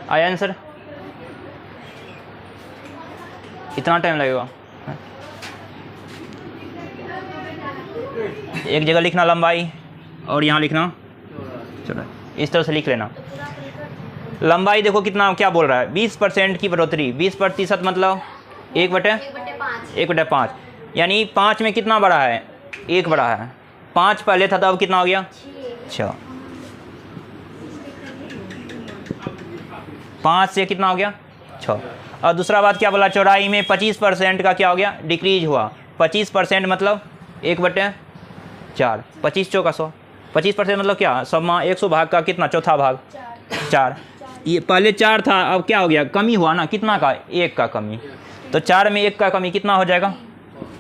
आया आंसर? इतना टाइम लगेगा? एक जगह लिखना लंबाई और यहाँ लिखना चलो, इस तरह से लिख लेना। लंबाई देखो कितना क्या बोल रहा है, 20% की बढ़ोतरी। 20% मतलब 1/5, यानी 5 में कितना बढ़ा है? 1 बढ़ा है। 5 पहले था, तो अब कितना हो गया? 6। 5 से कितना हो गया? 6। और दूसरा बात क्या बोला, चौड़ाई में 25% का क्या हो गया? डिक्रीज हुआ। 25% मतलब 1/4। 25 चौका 100। 25% मतलब क्या? 100 भाग का कितना? चौथा भाग 4। ये पहले 4 था, अब क्या हो गया? कमी हुआ ना, कितना का? 1 का कमी। तो 4 में 1 का कमी कितना हो जाएगा?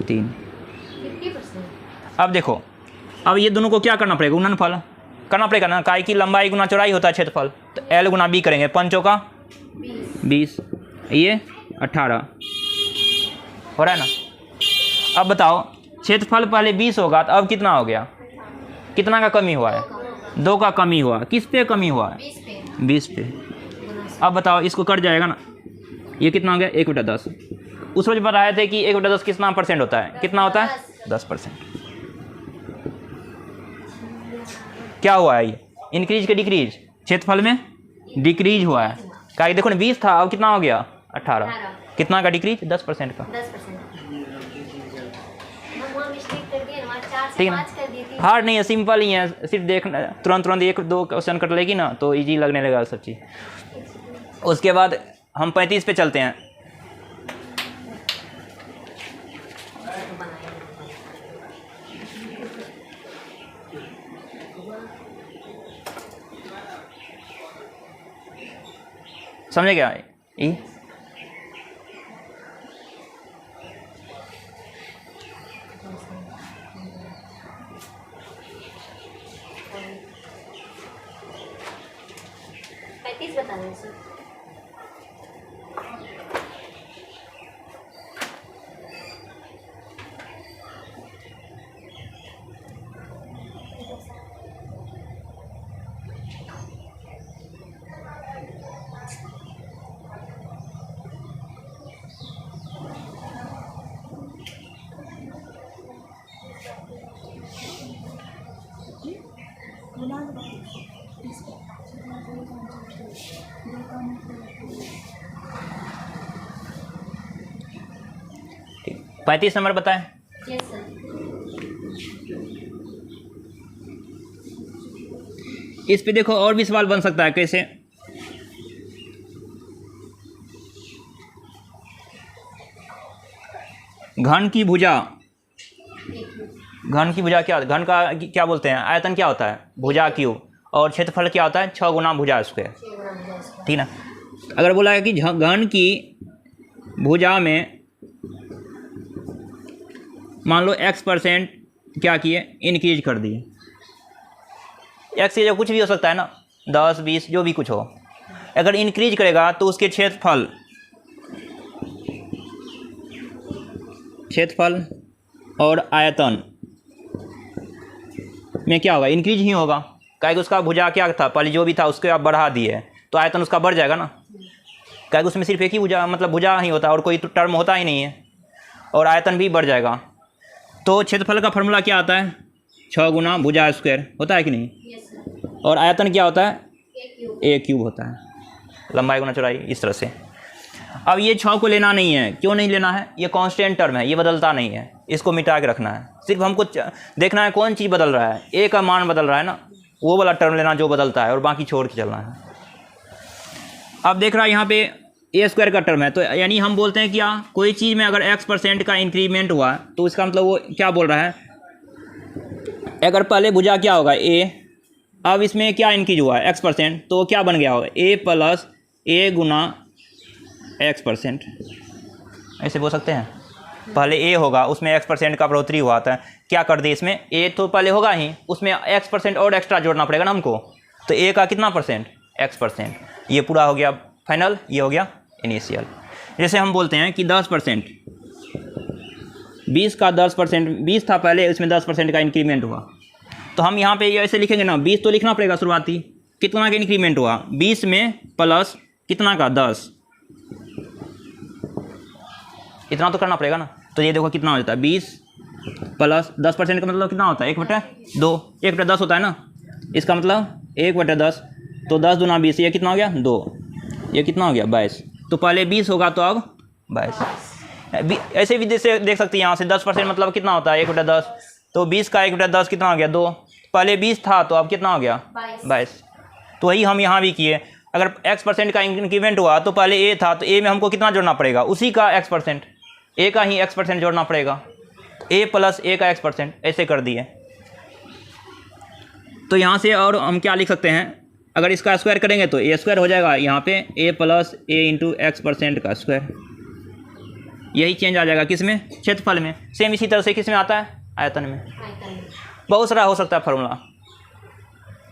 3। अब देखो, अब ये दोनों को क्या करना पड़ेगा? गुणनफल करना पड़ेगा ना, काहे की लंबाई गुना चौड़ाई होता है क्षेत्रफल। तो L गुना B करेंगे। 5 चौका 20, ये 18 हो रहा है ना। अब बताओ, क्षेत्रफल पहले 20 होगा, तो अब कितना हो गया? कितना का कमी हुआ है? 2 का कमी हुआ। किस पे कमी हुआ है? 20 पे। अब बताओ, इसको कट जाएगा ना, ये कितना हो गया? 1/10। उस वजह बताए थे कि 1/10 कितना परसेंट होता है? कितना होता है? 10%। क्या हुआ है? ये इंक्रीज के डिक्रीज? क्षेत्रफल में डिक्रीज हुआ है। क्या देखो ना, 20 था, अब कितना हो गया? 18। कितना का डिक्रीज? 10% का। ठीक है ना, हार्ड नहीं है, सिंपल ही है। सिर्फ देखना, तुरंत 1-2 क्वेश्चन कर लेगी ना तो इजी लगने लगा सब चीज़। उसके बाद हम 35 पे चलते हैं। समझे क्या? ई बता दें सर। ठीक, 35 नंबर बताएं। Yes sir. इस पे देखो और भी सवाल बन सकता है। कैसे? घन की भुजा, घन की भुजा क्या? घन का क्या बोलते हैं? आयतन क्या होता है? भुजा क्यूब। और क्षेत्रफल क्या होता है? 6 गुना भुजा स्क्वायर। ठीक ना। अगर बोला है कि घन की भुजा में मान लो X% क्या किए? इंक्रीज कर दिए। एक्स से जो कुछ भी हो सकता है ना, 10, 20 जो भी कुछ हो। अगर इंक्रीज करेगा तो उसके क्षेत्रफल और आयतन में क्या होगा? इंक्रीज ही होगा। क्या कि उसका भुजा क्या था? पहले जो भी था उसके आप बढ़ा दिए तो आयतन उसका बढ़ जाएगा ना। क्या कि उसमें सिर्फ एक ही भुजा, मतलब भुजा ही होता है और कोई तो टर्म होता ही नहीं है, और आयतन भी बढ़ जाएगा। तो क्षेत्रफल का फॉर्मूला क्या आता है? 6 गुना भुजा स्क्वायर होता है कि नहीं? और आयतन क्या होता है? A क्यूब होता है। लंबाई गुना चौड़ाई, इस तरह से। अब ये 6 को लेना नहीं है। क्यों नहीं लेना है? ये कांस्टेंट टर्म है, ये बदलता नहीं है, इसको मिटा के रखना है। सिर्फ हमको देखना है कौन चीज़ बदल रहा है। A का मान बदल रहा है ना, वो वाला टर्म लेना जो बदलता है, और बाकी छोड़ के चलना है। अब देख रहा है यहाँ पे A स्क्वायर का टर्म है, तो यानी हम बोलते हैं क्या, कोई चीज़ में अगर X% का इंक्रीमेंट हुआ तो इसका मतलब वो क्या बोल रहा है? अगर पहले भुजा क्या होगा? A, अब इसमें क्या इंक्रीज हुआ है? X%, तो क्या बन गया होगा? A plus A Guna X%। ऐसे बोल सकते हैं। पहले A होगा, उसमें X% का बढ़ोतरी हुआ था, क्या कर दिए इसमें? A तो पहले होगा ही, उसमें X% और एक्स्ट्रा जोड़ना पड़ेगा ना हमको। तो A का कितना परसेंट? X%। ये पूरा हो गया फाइनल, ये हो गया इनिशियल। जैसे हम बोलते हैं कि 10%, 20 का 10%, 20 था पहले, उसमें 10% का इंक्रीमेंट हुआ, तो हम यहाँ पे ये ऐसे लिखेंगे ना, 20 तो लिखना पड़ेगा शुरुआती। कितना का इंक्रीमेंट हुआ, 20 में प्लस कितना का 10, इतना तो करना पड़ेगा ना। तो ये देखो कितना हो जाता है, 20 प्लस 10% का मतलब कितना होता है, 1/2, 1/10 होता है ना। इसका मतलब 1/10, तो 10 दूना 20, ये कितना हो गया 2, ये कितना हो गया 22। तो पहले 20 होगा तो अब 22। ऐसे भी जैसे देख सकते हैं यहाँ से 10% मतलब कितना होता है 1/10, तो 20 का 1/10 कितना हो गया 2। पहले 20 था तो अब कितना हो गया 22। तो वही हम यहाँ भी किए, अगर x% का इंक्रीमेंट हुआ तो पहले a था, तो a में हमको कितना जोड़ना पड़ेगा, उसी का x%, a का ही x% जोड़ना पड़ेगा, a प्लस a का x%, ऐसे कर दिए। तो यहाँ से और हम क्या लिख सकते हैं, अगर इसका स्क्वायर करेंगे तो a स्क्वायर हो जाएगा, यहाँ पे a plus a into x% का स्क्वायर, यही चेंज आ जाएगा किस में, क्षेत्रफल में। सेम इसी तरह से किस में आता है, आयतन में। बहुत सारा हो सकता है फार्मूला।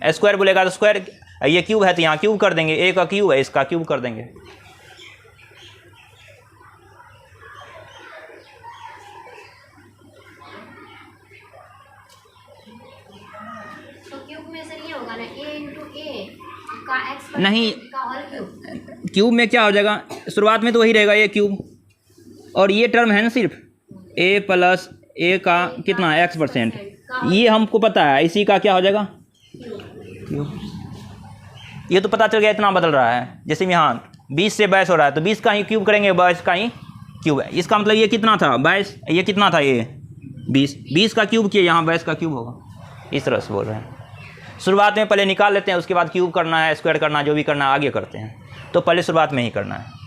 स्क्वायर बोलेगा तो स्क्वायर, ये क्यूब है तो यहाँ क्यूब कर देंगे, a का क्यूब है इसका क्यूब कर देंगे। तो क्यूब में सर ये होगा ना, a इंटू a का x नहीं, का होल क्यूब। क्यूब में क्या हो जाएगा, शुरुआत में तो वही रहेगा a क्यूब, और ये टर्म है ना सिर्फ a प्लस a का कितना x%, ये हमको पता है, इसी का क्या हो जाएगा क्यूब। ये तो पता चल गया इतना बदल रहा है। जैसे यहाँ 20 से 22 हो रहा है, तो 20 का ही क्यूब करेंगे, 22 का ही क्यूब है। इसका मतलब ये कितना था 22, ये कितना था ये 20 का क्यूब किया, यहाँ 22 का क्यूब होगा। इस तरह से बोल रहे हैं। शुरुआत में पहले निकाल लेते हैं, उसके बाद क्यूब करना है, स्क्वायर करना है, जो भी करना है आगे करते हैं। तो पहले शुरुआत में ही करना है।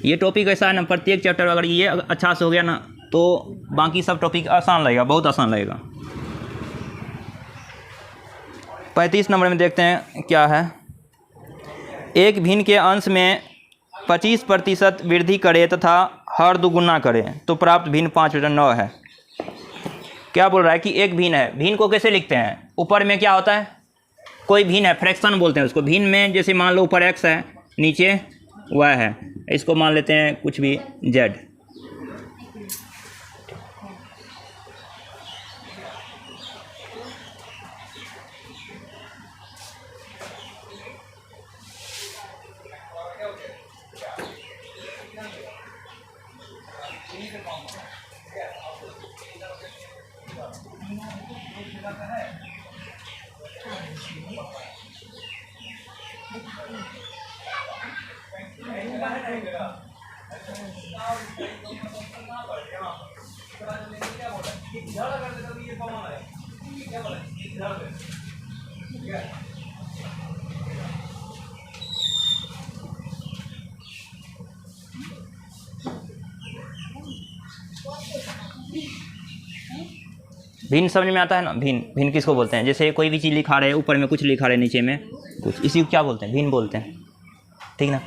ये टॉपिक ऐसा है ना, प्रत्येक चैप्टर अगर ये अच्छा से हो गया ना तो बाकी सब टॉपिक आसान लगेगा, बहुत आसान लगेगा। 35 नंबर में देखते हैं क्या है। एक भिन्न के अंश में 25% वृद्धि करे तथा हर दुगुना करे तो प्राप्त भिन्न 5/9 है। क्या बोल रहा है कि एक भिन्न है, भिन्न को कैसे लिखते हैं, ऊपर में क्या होता है, कोई भिन्न है, फ्रैक्शन बोलते हैं उसको। भिन्न में जैसे मान लो ऊपर x है, नीचे y है, इसको मान लेते हैं कुछ भी z। भिन्न समझ में आता है ना, भिन्न, भिन्न किसको बोलते हैं, जैसे कोई भी चीज़ लिखा रहे, ऊपर में कुछ लिखा रहे, नीचे में कुछ, इसी को क्या बोलते हैं, भिन्न बोलते हैं। ठीक ना,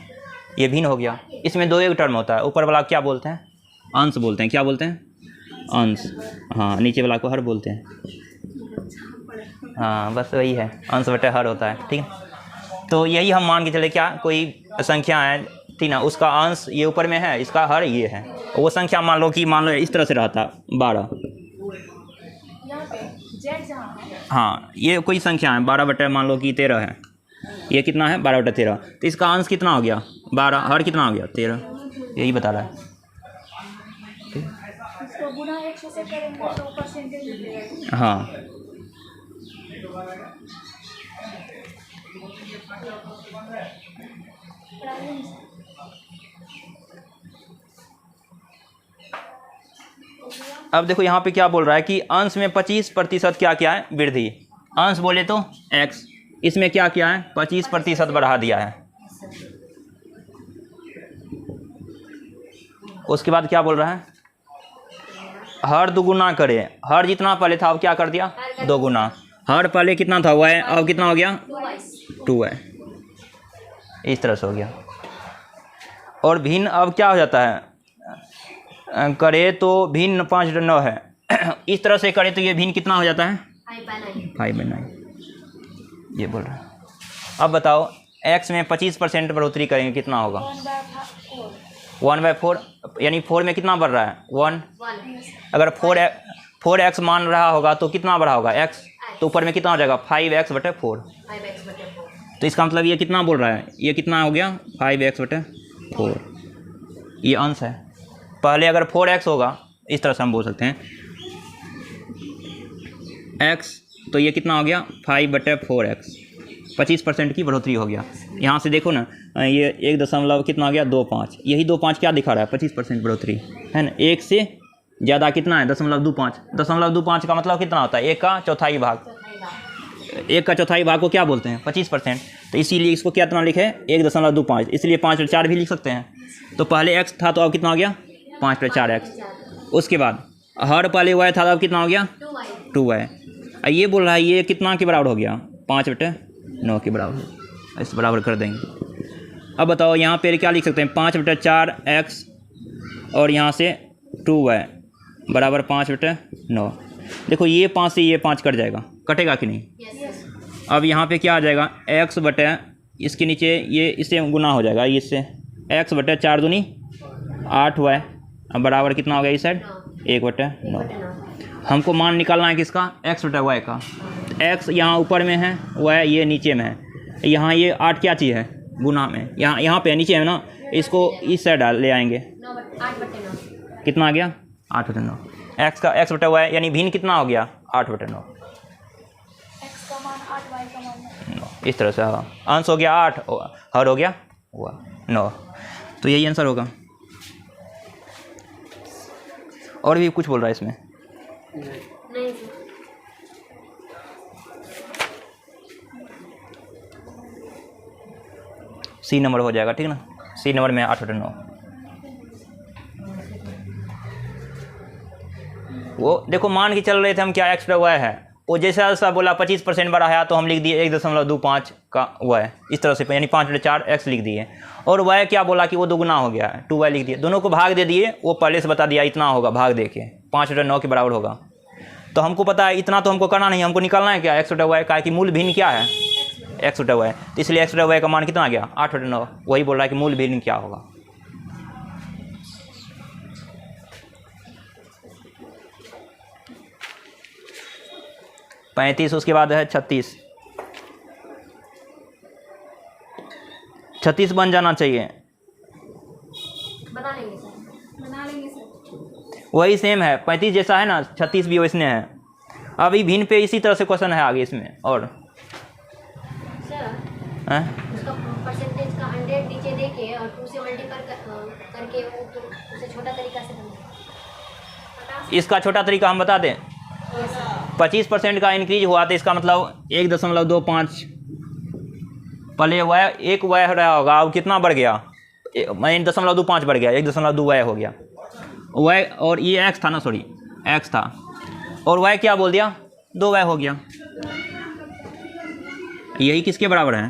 ये भिन्न हो गया। इसमें दो एक टर्म होता है, ऊपर वाला क्या बोलते हैं, अंश बोलते हैं। क्या बोलते हैं, अंश। हाँ, नीचे वाला को हर बोलते हैं। हाँ, बस वही है, अंश बटे हर होता है। ठीक है, तो यही हम मान के चले, क्या कोई संख्या है, ठीक ना, उसका अंश ये ऊपर में है, इसका हर ये है। वो संख्या मान लो इस तरह से रहता 12। हाँ, ये कोई संख्या है 12 बटे मान लो कि 13 है, ये कितना है 12 बटे 13, तो इसका अंश कितना हो गया 12, हर कितना हो गया 13, यही बता रहा है। इसको गुना 100 से करेंगे तो परसेंटेज मिलेगा। हाँ, अब देखो यहाँ पे क्या बोल रहा है कि अंश में 25% क्या क्या है, वृद्धि। अंश बोले तो x, इसमें क्या क्या है 25% बढ़ा दिया है। उसके बाद क्या बोल रहा है, हर दुगुना करे, हर जितना पहले था अब क्या कर दिया दो गुना। हर पहले कितना था y, अब कितना हो गया 2y, इस तरह से हो गया। और भिन्न अब क्या हो जाता है, करे तो भिन्न 5/9 है। इस तरह से करे तो ये भिन्न कितना हो जाता है 5/9, ये बोल रहा है। अब बताओ x में 25% बढ़ोतरी करेंगे कितना होगा? 1/4 यानी 4 में कितना बढ़ रहा है? 1। 1 अगर 4x मान रहा होगा तो कितना बढ़ा होगा? x। तो ऊपर में कितना हो जाएगा? 5x/4। 5x/4 तो इसका मतलब ये कितना बोल रहा है? ये कितना हो गया? 5x/4। ये अंश है। पहले अगर 4x होगा इस तरह से हम बोल सकते हैं x, तो ये कितना हो गया? 5/4x। 25% की बढ़ोतरी हो गया। यहाँ से देखो ना, ये 1 दशमलव कितना हो गया? 25। यही 25 क्या दिखा रहा है? 25% बढ़ोतरी है ना। 1 से ज़्यादा कितना है? 0.25। 0.25 का मतलब कितना होता है? 1 का चौथाई भाग। 1 का चौथाई भाग को क्या बोलते हैं? 25%। तो इसीलिए इसको क्या इतना लिखे? 1.25। इसलिए 5/4 भी लिख सकते हैं। तो पहले x था तो अब कितना हो गया? 5/4x। उसके बाद हर पहले y था तो अब कितना हो गया? 2y। ये बोल रहा है ये कितना के बराबर हो गया? 5/9 के बराबर। इस बराबर कर देंगे। अब बताओ यहाँ पे क्या लिख सकते हैं? 5/4x और यहाँ से 2y बराबर 5/9। देखो ये 5 से ये 5 कट जाएगा, कटेगा कि नहीं? अब यहाँ पे क्या आ जाएगा? x बटे इसके नीचे ये इससे गुना हो जाएगा, इससे x बटे 4 दूनी 8y। अब बराबर कितना हो गया इस साइड? 1/9। हमको मान निकालना है किसका? x बटे y का। x यहाँ ऊपर में है, y ये नीचे में है। यहाँ ये 8 क्या चीज़ है? गुना में। यहाँ पे नीचे है ना, इसको इस साइड ले आएंगे। 8/9 कितना आ गया? 8/9। x बटे y यानी भिन्न कितना हो गया? 8/9। x का मान 8 y का मान इस तरह से हाँ, अंश हो गया 8, हर हो गया 9। तो यही आंसर होगा। और भी कुछ बोल रहा है इसमें? नहीं सर। सी नंबर हो जाएगा, ठीक ना? सी नंबर में 8/9। वो देखो मान के चल रहे थे हम क्या x y है, वो जैसा जैसा बोला 25% बढ़ाया तो हम लिख दिए 1.25 का y इस तरह से, यानी 5/4x लिख दिए। और y क्या बोला कि वो दोगुना हो गया है, 2y लिख दिए। दोनों को भाग दे दिए, वो पहले से बता दिया इतना होगा, भाग दे के 5/9 के बराबर होगा। तो हमको पता है इतना, तो हमको करना नहीं, हमको निकालना है क्या? x बटे y का, कि मूल भिन्न क्या है? x बटे y। तो इसलिए x बटे y का मान कितना आ गया? 8/9। वही बोल रहा है कि मूल भिन्न क्या होगा। पैंतीस, उसके बाद है 36। 36 बन जाना चाहिए। बना लेंगे सर। वही सेम है, 35 जैसा है ना, 36 भी वैसने है। अभी भिन्न पे इसी तरह से क्वेश्चन है आगे इसमें। और सर हैं? उसका परसेंटेज का 100 नीचे देके और 2 से मल्टीपल करके वो तो उसे छोटा तरीका से करना। इसका छोटा तरीका हम बता दें। 25% का इंक्रीज हुआ तो इसका मतलब 1.25 पहले y 1 y रहा होगा, अब कितना बढ़ गया? 0.25 बढ़ गया, 1.2 y हो गया y। और ये x था ना, सॉरी x था, और y क्या बोल दिया? 2 y हो गया। यही किसके बराबर है?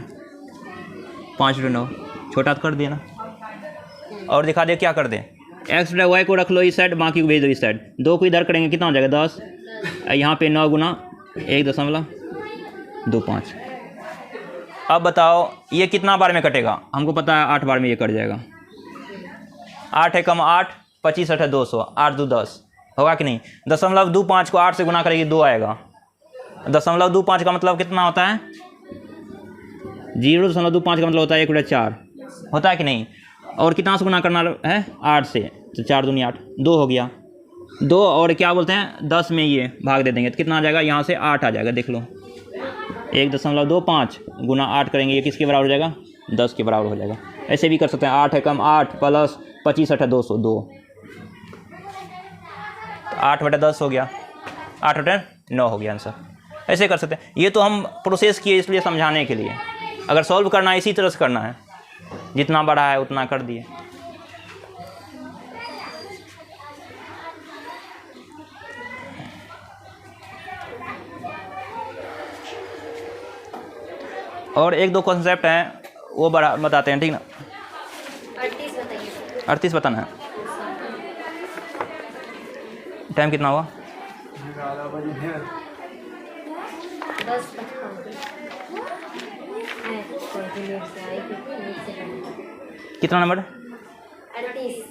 5/9। छोटा कर दिया ना, और दिखा दे क्या कर दे। x बटे y को रख लो इस साइड, बाकी को भेज दो इस साइड। 2 को इधर करेंगे कितना हो जाएगा? 10। यहाँ पे 9 गुना 1.25। अब बताओ ये कितना बार में कटेगा? हमको पता है 8 बार में ये कट जाएगा। 8 है कम 8, 25 8 200, 8 2 10 होगा कि नहीं? 0.25 को 8 से गुना करेगी 2 आएगा। 0.25 का मतलब कितना होता है? 0.25 का मतलब होता है 1/4 होता है कि नहीं? और कितना से गुना करना है? 8 से, तो 4 दूनी 8, 2 हो गया। 2 और क्या बोलते हैं 10 में ये भाग दे देंगे तो कितना आ जाएगा? यहाँ से 8 आ जाएगा, देख लो। 1.25 गुना 8 करेंगे, ये किसके बराबर हो जाएगा? 10 के बराबर हो जाएगा। ऐसे भी कर सकते हैं, 8 है कम 8 प्लस 25 8 200, 2 8/10 हो गया, 8/9 हो गया आंसर। ऐसे कर सकते हैं। ये तो हम प्रोसेस किए इसलिए समझाने के लिए। अगर सॉल्व करना है इसी तरह से करना है, जितना बड़ा है उतना कर दिए। और 1-2 कॉन्सेप्ट हैं वो बताते हैं, ठीक ना? 38 बताइए। 38 बताना है। टाइम कितना हुआ? कितना नंबर? 38।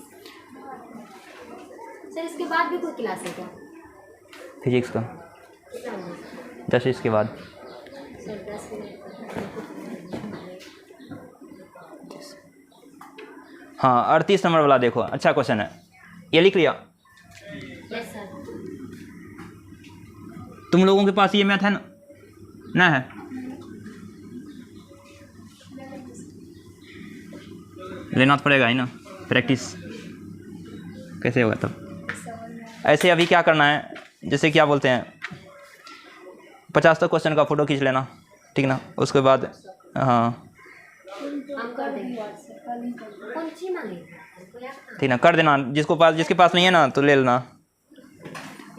सर इसके बाद भी कोई क्लास है क्या? फिजिक्स का कितना नंबर? 10 इसके बाद। Sir 10 minute. हाँ 38 नंबर वाला देखो, अच्छा क्वेश्चन है, ये लिख लिया। Yes sir. तुम लोगों के पास ये मैथ है ना है? लेना तो पड़ेगा ही ना, प्रैक्टिस कैसे होगा तब। ऐसे अभी क्या करना है, जैसे क्या बोलते हैं 50 तक क्वेश्चन का फ़ोटो खींच लेना, ठीक ना, उसके बाद हाँ हम कर देंगे। कौन सी मांगे? ठीक ना, कर देना। जिसके पास नहीं है ना तो ले लेना।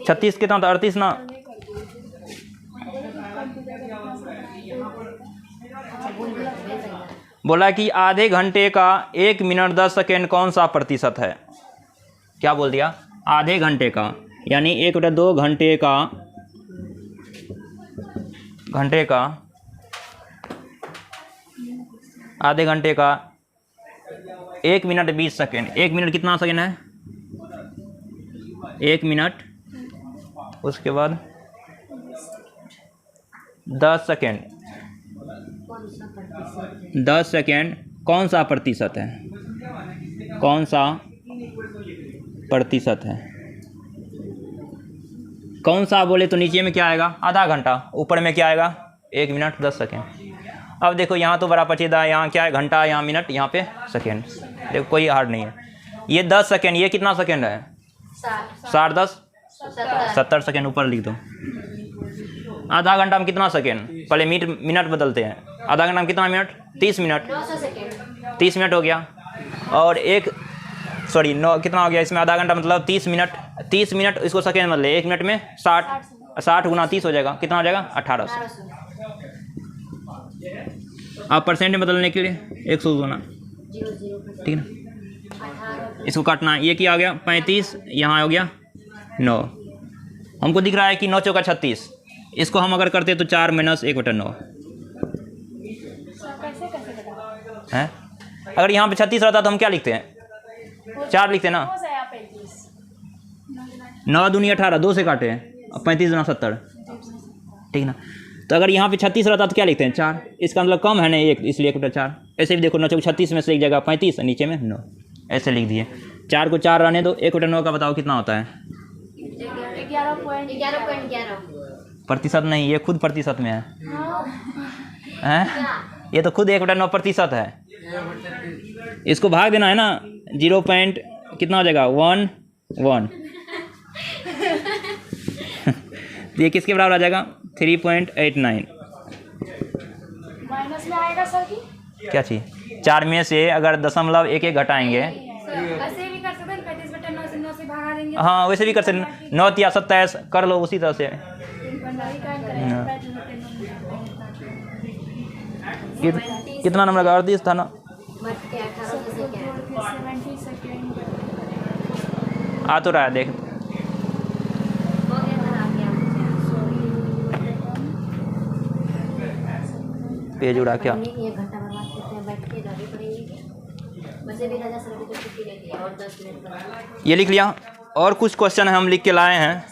36 कितना था? 38 ना। बोला कि आधे घंटे का 1 मिनट 10 सेकेंड कौन सा प्रतिशत है? क्या बोल दिया? आधे घंटे का, यानी 1/2 घंटे का आधे घंटे का 1 मिनट 20 सेकेंड। 1 मिनट कितना सेकेंड है? 1 मिनट, उसके बाद 10 सेकेंड। 10 सेकेंड कौन सा प्रतिशत है? कौन सा प्रतिशत है? कौन सा बोले तो नीचे में क्या आएगा? आधा घंटा। ऊपर में क्या आएगा? 1 मिनट 10 सेकेंड। अब देखो यहाँ तो बड़ा पचीदा है, यहाँ क्या है? घंटा, यहाँ मिनट, यहाँ पे सेकेंड। देखो कोई हार्ड नहीं है। ये 10 सेकेंड, ये कितना सेकेंड है? 60 10 70 सेकेंड ऊपर लिख दो। आधा घंटा में कितना सेकेंड? पहले मिनट बदलते हैं। आधा घंटा में कितना मिनट? 30 मिनट। 30 मिनट हो गया। और कितना हो गया इसमें? आधा घंटा मतलब 30 मिनट। 30 मिनट इसको सेकेंड बदले, 1 मिनट में 60 गुना 30 हो जाएगा। कितना हो जाएगा? 1800। आप परसेंट में बदलने के लिए 100 गुना, ठीक ना। इसको काटना, ये क्या आ गया? 35, यहाँ हो गया 9। हमको दिख रहा है कि 9 चौका 36। इसको हम अगर करते तो 4 - 1/9 है। अगर यहाँ पे 36 रहता तो हम क्या लिखते हैं? 4 लिखते हैं ना। 9 दूनी 18, 2 से काटे, 35 गुना 70, ठीक ना। तो अगर यहाँ पे 36 रहता तो क्या लिखते हैं? 4। इसका मतलब कम है ना 1, इसलिए 1/4। ऐसे भी देखो 9 चौक 36 में से एक जगह 35, नीचे में 9, ऐसे लिख दिए। 4 को 4 रहने दो। 1/9 का बताओ कितना होता है? 11.11 प्रतिशत नहीं, ये खुद प्रतिशत में है। हैं? ये तो खुद 1/9 प्रतिशत है। इसको भाग देना है ना, 0 पॉइंट कितना हो जाएगा? 1 1। ये किसके बराबर आ जाएगा? 3.89। माइनस में आएगा सर की? क्या चीज़? 4 में से अगर 0.11 घटाएंगे, वैसे भी कर सकते हैं, 35/9 से 9 से भगा देंगे। हाँ वैसे भी कर सकते, 9 या 27 कर लो उसी तरह से। कितना नंबर का? 38 था ना। 70 सेकेंड आ तो रहा है, देख। पेज उड़ा क्या? 1 घंटा बर्बाद करते हैं, बैठ के जाने पड़ेंगे। वैसे भी राजा सर को छुट्टी ले लिया और 10 मिनट बाद। ये लिख लिया। और कुछ क्वेश्चन हम लिख के लाए हैं।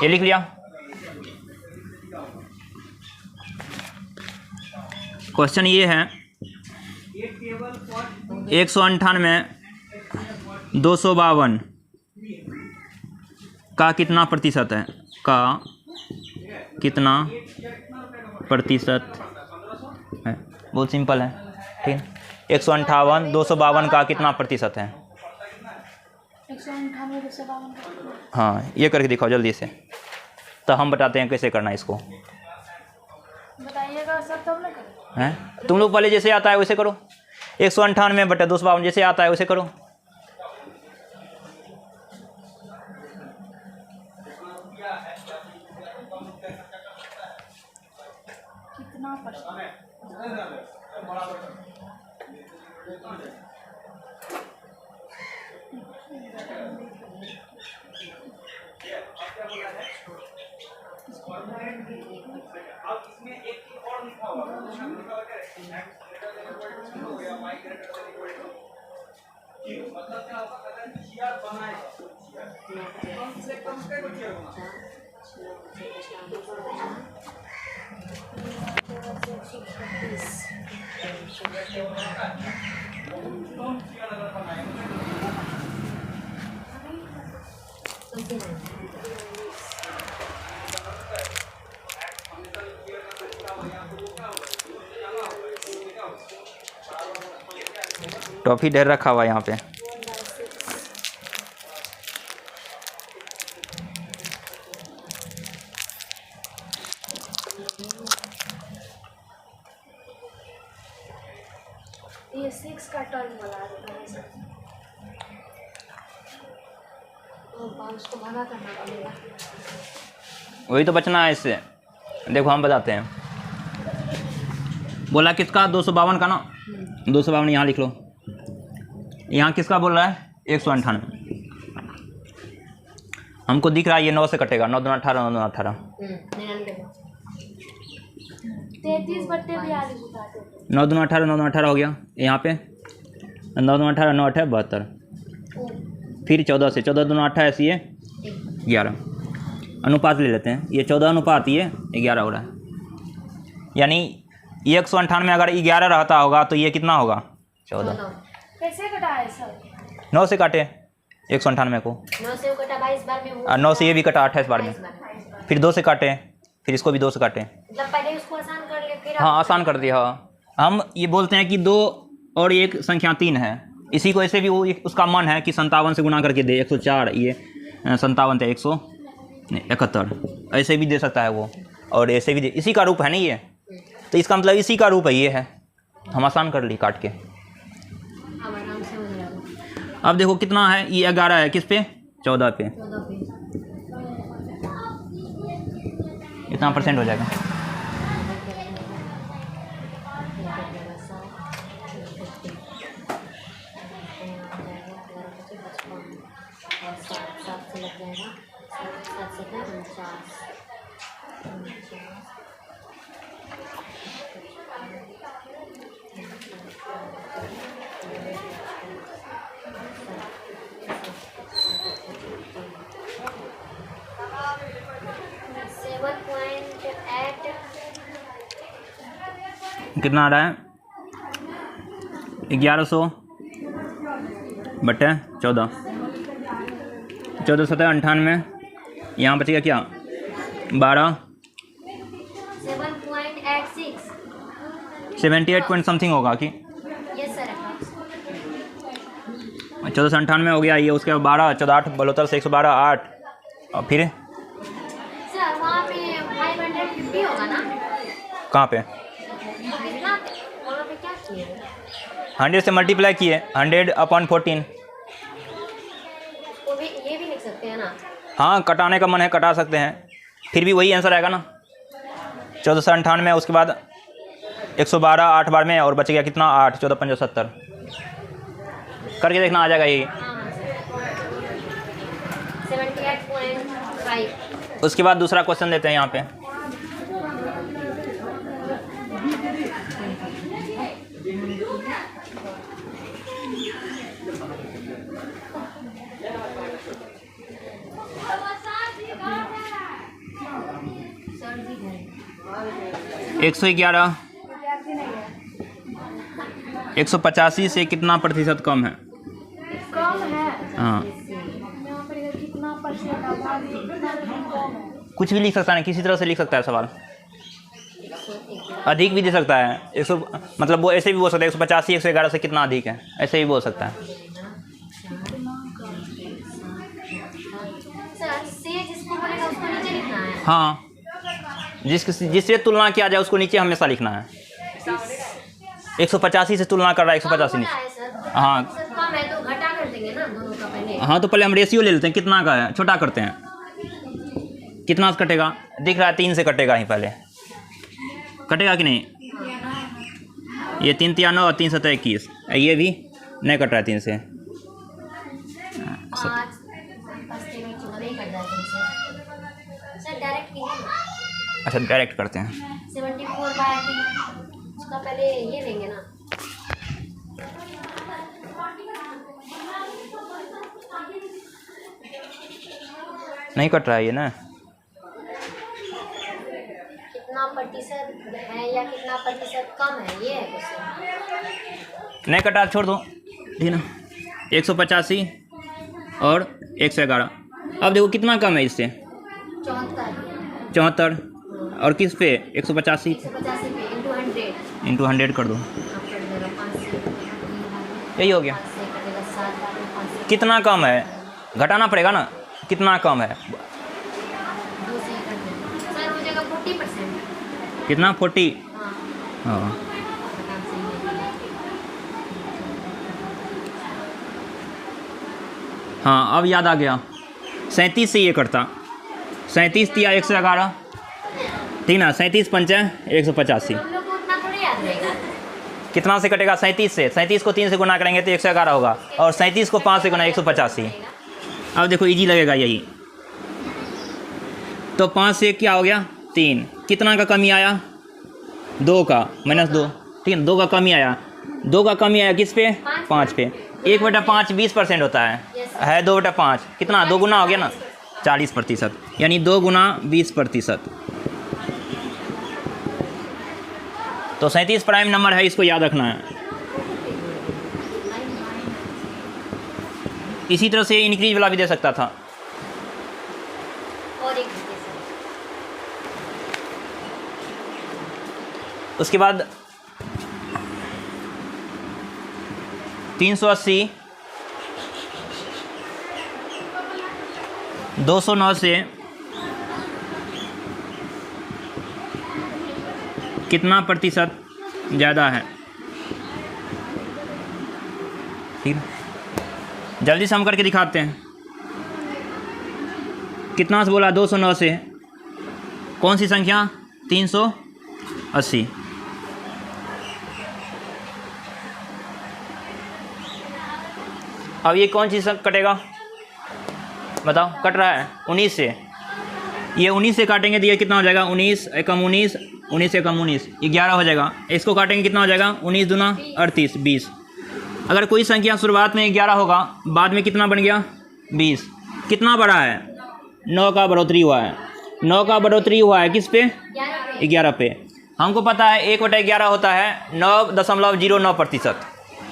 ये लिख लिया। क्वेश्चन ये है 198 252 का कितना प्रतिशत है? का कितना प्रतिशत है? बहुत सिंपल है, ठीक। 158 252 का कितना प्रतिशत है? 198 252। हाँ ये करके दिखाओ जल्दी से, तो हम बताते हैं कैसे करना है इसको। बताइएगा सर तब ना करें। हैं? तुम लोग पहले जैसे आता है वैसे करो। 198 बटे 252 जैसे आता है वैसे करो। कितना परसेंट? टॉफ़ी ढेर रखा हुआ है यहाँ पे। ये 6 का टर्न वाला आता है सर। तो उसको भगा करना पड़ेगा। वही तो बचना है इससे। देखो हम बताते हैं। बोला किसका 252 का ना, 252 यहाँ लिख लो। यहाँ किसका बोल रहा है 198। हमको दिख रहा है ये 9 से कटेगा, 9 दूना 18, 9 दूना 18। 33/42 उठाते 9 दूना 18, 9 दूना 18 हो गया। यहाँ पे 9 दूना 18, 9 8 72। फिर 14 से 14 दूना 28 ये 11। अनुपात ले लेते हैं, ये 14 अनुपात ये 11 हो रहा है। यानी 198 में अगर 11 रहता होगा तो ये कितना होगा 14। कैसे कटा है सर? 9 से काटे 198 को, 9 से कटा 22 बार में और 9 से ये भी कटा 28 बार में। फिर 2 से काटे, फिर इसको भी 2 से काटे। मतलब पहले उसको आसान कर ले फिर हाँ आसान कर दिया। हाँ हम ये बोलते हैं कि 2 और 1 संख्या 3 है। इसी को ऐसे भी वो उसका मन है कि 57 से गुणा करके दे 104, ये 57 थे 171, ऐसे भी दे सकता है वो, और ऐसे भी दे। इसी का रूप है ना ये, तो इसका मतलब इसी का रूप है ये है। हम आसान कर ली काट के। अब आराम से हो जाएगा। अब देखो कितना है, ये 11 है किस पे 14 पे, 14 पे इतना % हो जाएगा। कितना आ रहा है 1100 बटे 14, 14 17 98। यहाँ बचेगा क्या 12, 78 पॉइंट समथिंग होगा कि यस सर। 14 से 98 हो गया ये। उसके बाद 12 14 8 72 से 112 8, और फिर सर वहाँ पे 550 होगा ना? कहाँ पे कितना वहाँ पे क्या किए? 100 से मल्टीप्लाई किए 100/14। वो भी ये भी लिख सकते हैं ना? हाँ कटाने का मन है कटा सकते हैं, फिर भी वही आंसर आएगा ना 14 से 98। उसके बाद 112 8 बार में, और बच गया कितना 8, 14 5 70। करके देखना आ जाएगा ये। हाँ 78.5। उसके बाद दूसरा क्वेश्चन देते हैं यहाँ पे। सर जी है 111 विद्यार्थी नहीं है। 185 से कितना % कम है? कम है हाँ यहाँ पर ये कितना % आबादी कितना कम है? कुछ भी लिख सकता है, किसी तरह से लिख सकता है सवाल। अधिक भी दे सकता है 100, मतलब वो ऐसे भी बोल सकता है 185 111 से कितना अधिक है, ऐसे भी बोल सकता है। सर से जिसको बोलेगा उसको नीचे लिखना है। हाँ जिससे तुलना किया जाए उसको नीचे हमेशा लिखना है। 185 से तुलना कर रहा है 185 कम नीचे। है सर। हाँ सर कम है तो घटा कर देंगे ना दोनों का पहले। हाँ तो पहले हम रेशियो ले लेते हैं, कितना का है छोटा करते हैं। कितना से कटेगा दिख रहा है 3 से कटेगा ही, पहले कटेगा कि नहीं ये 3 तिया 9 और 3 7 21। ये भी नहीं कट रहा है 3 से। 5 नहीं कट रहा है तुमसे सर, डायरेक्ट कीजिए ना। अच्छा डायरेक्ट करते हैं। 74/18 उसका पहले ये लेंगे ना। नहीं कट रहा है ये ना। कितना प्रतिशत है या कितना प्रतिशत कम है, ये है क्वेश्चन। नहीं कटा, छोड़ दो ठीक ना। 185 और 111। अब देखो कितना कम है इससे। 74 और किस पे 185 185 पे इंटू 100 इंटू 100 कर दो, आप कर देगा 5 से यही हो गया। 5 से कटेगा 7 5 से कितना कम है, घटाना पड़ेगा ना, कितना कम है। 2 से कर देगा सर, हो जाएगा 40%। कितना 40। हाँ हाँ आराम से ही है। हाँ अब याद आ गया। 37 से ये करता, 37 तिया 111 ठीक ना। 37 पंचा 185। हम लोग को उतना थोड़ी याद रहेगा। कितना से कटेगा 37 से। 37 को 3 से गुना करेंगे तो 111 होगा, और 37 को 5 से गुना 185। अब देखो इजी लगेगा यही। तो 5 से क्या हो गया 3। कितना का कमी आया 2 का, -2 ठीक है। 2 का कमी आया, 2 का कमी आया किस पे 5 पे। 1/5 20% होता है 2/5 कितना 2 गुना हो गया ना 40%, यानी 2 गुना 20%। तो 37 प्राइम नंबर है, इसको याद रखना है। इसी तरह से इंक्रीज वाला भी दे सकता था। और एक दे सर। उसके बाद 380 209 से कितना प्रतिशत ज़्यादा है, ठीक है। जल्दी से हम करके दिखाते हैं। कितना से बोला 209 से, कौन सी संख्या 380। अब ये कौन चीज़ कटेगा बताओ, कट रहा है 19 से। ये 19 से काटेंगे तो ये कितना हो जाएगा 19 एकम 19 19 एकम 19 11 हो जाएगा। इसको काटेंगे कितना हो जाएगा 19 दूना 38 20। अगर कोई संख्या शुरुआत में 11 होगा, बाद में कितना बन गया 20। कितना बढ़ा है 9 का बढ़ोतरी हुआ है। 9 का बढ़ोतरी हुआ है किस पे 11 पे। हमको पता है 1/11 होता है 9.09%।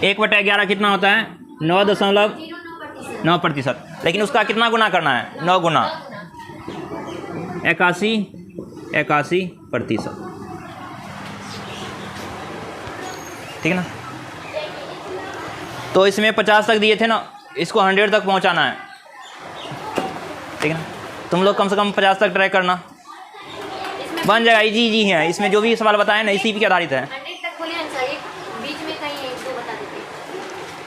1/11 कितना होता है 9.9%। लेकिन उसका कितना गुना करना है 9 गुना 81%, ठीक है ना। तो इसमें 50 तक दिए थे ना, इसको 100 तक पहुंचाना है, ठीक है ना। तुम लोग कम से कम 50 तक ट्राई करना, बन जाएगा। इजी इजी है, इसमें जो भी सवाल बताए ना इसी पे आधारित है। 100 तक बोले ना सर, एक बीच में कहीं एक दो बता देते।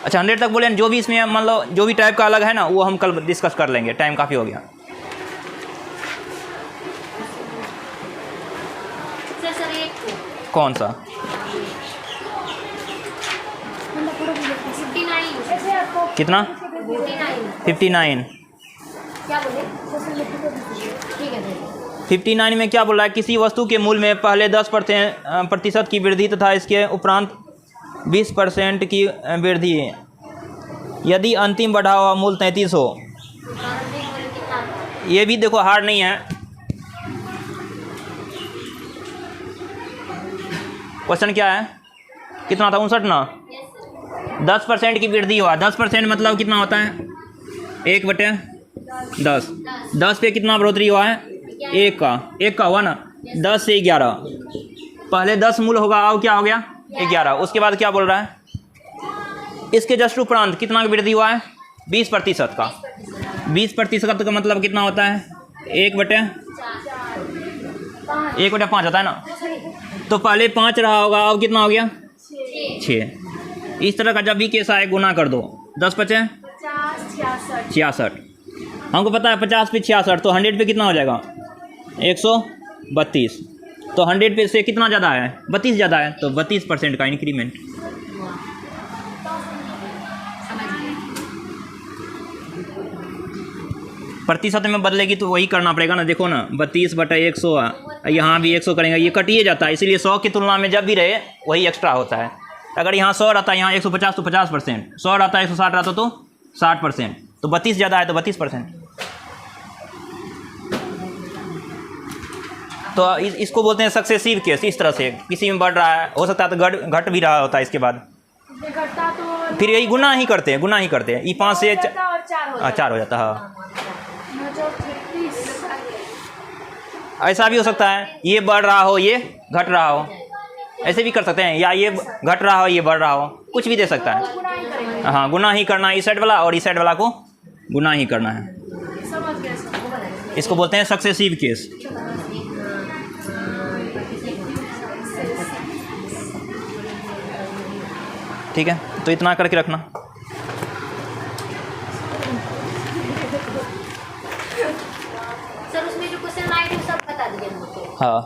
अच्छा 100 तक बोले, जो भी इसमें मान लो जो भी टाइप का अलग है ना वो हम कल डिस्कस कर लेंगे, टाइम काफ़ी हो गया। सर एक कौन सा 59 कितना 59। क्या बोले ठीक है सर। 59 में क्या बोल रहा है, किसी वस्तु के मूल्य में पहले 10% की वृद्धि तथा इसके उपरांत 20% की वृद्धि, यदि अंतिम बढ़ा हुआ मूल्य 33 हो। प्रारंभिक मूल्य कितना? ये भी देखो हार्ड नहीं है क्वेश्चन। क्या है कितना था 59 ना। Yes sir. 10% की वृद्धि हुआ। 10% मतलब कितना होता है 1/10। 10 पे कितना बढ़ोतरी हुआ है 1 का हुआ ना। 10 से 11 पहले 10 मूल होगा, अब क्या हो गया 11। उसके बाद क्या बोल रहा है, इसके जस्ट उपरांत कितना की वृद्धि हुआ है 20% का। 20% का मतलब कितना होता है 1/5 होता है ना। तो पहले 5 रहा होगा, अब कितना हो गया 6। इस तरह का जब भी केस आए गुना कर दो। 10 × 5 = 66। हमको पता है 50 पे 66, तो 100 पे कितना हो जाएगा 132। तो 100 पे से कितना ज़्यादा है, 32 ज़्यादा है, तो 32% का इंक्रीमेंट। समझ गए। प्रतिशत में बदलेगी तो वही करना पड़ेगा ना। देखो ना 32/100 यहाँ भी 100 करेंगे, ये कटिए जाता है, इसीलिए 100 की तुलना में जब भी रहे वही एक्स्ट्रा होता है। अगर यहाँ 100 रहता है, यहाँ 150 तो 50%, 100 रहता है 160 रहता तो 60%, तो 32 ज़्यादा है तो 32%। तो इसको बोलते हैं सक्सेसिव केस। इस तरह से किसी में बढ़ रहा है, हो सकता है तो घट भी रहा होता है, इसके बाद ये घटता तो फिर यही गुना ही करते हैं, गुना ही करते हैं। ये 5 से जाता और 4 हो 4 हो जाता है। हाँ, जो 36 ऐसा भी हो सकता है ये बढ़ रहा हो ये घट रहा हो, ऐसे भी कर सकते हैं, या ये घट रहा हो ये बढ़ रहा हो, कुछ भी दे सकता है। गुना ही करेंगे। हाँ, गुना ही करना है इस साइड वाला, और इस साइड वाला को गुना ही करना है। समझ गए सब। इसको बोलते हैं सक्सेसिव केस। ठीक है, तो इतना करके रखना। सर उसमें जो क्वेश्चन आए थे सब बता दीजिए हमको। हाँ।